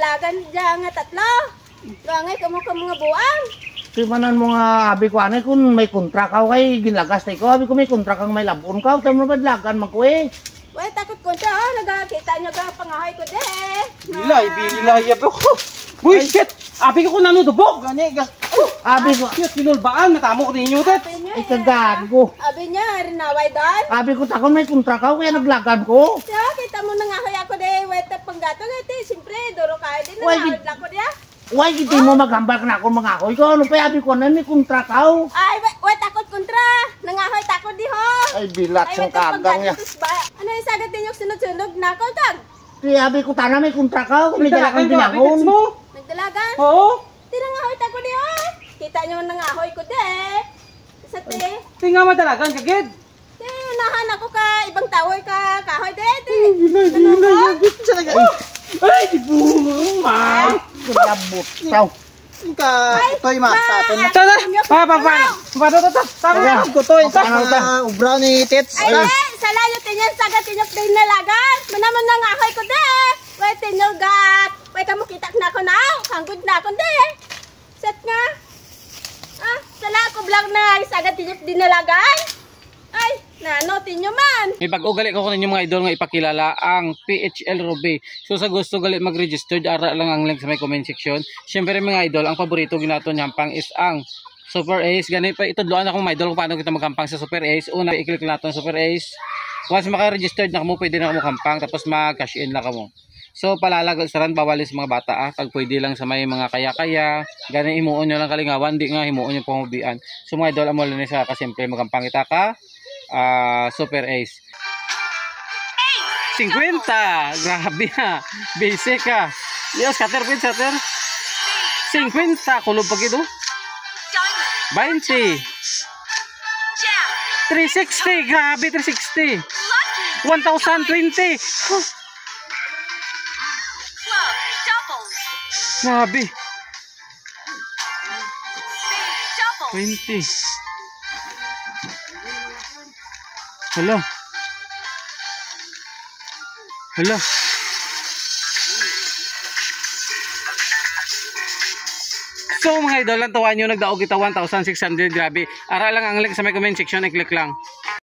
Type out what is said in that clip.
dalagan dyan nga tatlo. Langay kamo ka mga buang. Di manan mo nga abi ko anay kung may kontra ka kay ginagas tayo ko. Abi ko may kontra kang may labon ka. Tama na ba lagan mo ko eh. Uy, takot ko siya. Nagkakita niyo ka pangahay ko de. Bilay ako. Uy, shit! Abi ko nanudubog. Gani, Abi ko. Shit, pinulbaan. Natamo ko ninyo, tet. Ay kagago. Abi niya, rinaway doon. Abi ko takon may kontra ka kaya naglagan ko. Siya, kita mo nangahoy ako de. Wait, panggato nga siyempre, duro kayo din. Uy, Nangahoy lang ko diya. Why hindi mo maghambal ka na ako mga akoy ko? Ano pa abi ko na may kontra ka? Ay, wait, takot kontra. Nangahoy takot di ho. Ay bilat Ay, sang kagang niya. Ano yung sagat ninyo sunod-sunod na ako, kag? Di abi ko tana may kontra ka. Kung may dala kang Tets binagon. mo. Nagdalagan? Oo. Di nangahoy tako di ho. Kita nyo nangahoy ko de. Sa te. Tinga madalagan kagid. Te, unahan ako ka. Ibang tower ka. Kahoy de. Te. Bilay. Ay, di bumo, ma. Kulabot. Taw. Ka, toy ma, tapon na. Tara, tama. Ko toy, ubra ni Tets. Ay, de. Salayo tinyan sagat tinyok din nalagan. Manaman nangahoy ko de. Wait, tinyok gat. Wait, kamu kita na ako na. Hanggod na ako de. Set nga. Ah, sala ko vlog na sagat tinyok din nalagan. Ay, nanotin nyo man. May pag-ugali ko ninyo mga idol nga ipakilala ang PHL Ruby. So sa gusto gali mag-register, ara lang ang link sa may comment section. Siyempre mga idol, ang paborito ginato nyampang is ang Super Ace. Ganito pa itudloan ako mga idol kung paano kita magkampang sa Super Ace. Una, i-click natin Super Ace. Once maka-registered na kamo, pwede na kamo kampang. Tapos mag-cash in na kamo. So palalagal saran bawalis mga bata pag pwede lang sa may mga kaya-kaya, gani himuon nyo lang kalingawan, di nga himuon nyo panghubian. So mga idol, amo lang sa kasimple magampang kita ka Super Ace. 50, grabe ha, basic ha. Yo, scatter pin, scatter. 50, kulob pag ito. 20. 360, grabe 360. 1020. Grabe. 20. Hello. Hello. So mga idol, tuwan nyo nagdaog kita 1,600, grabe. Ara lang ang link sa may comment section, i-click lang.